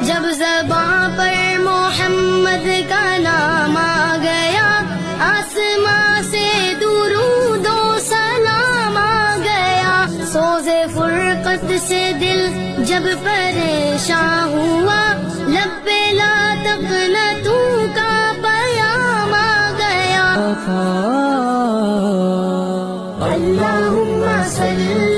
जब ज़बां पर मोहम्मद का नाम आ गया, आसमां से दुरूदो सलाम आ गया। सोज़े फुरक़त से दिल जब परेशान हुआ, लब्बे ला तक़नतू का पयाम आ गया। अल्लाहुम्मा सल्ली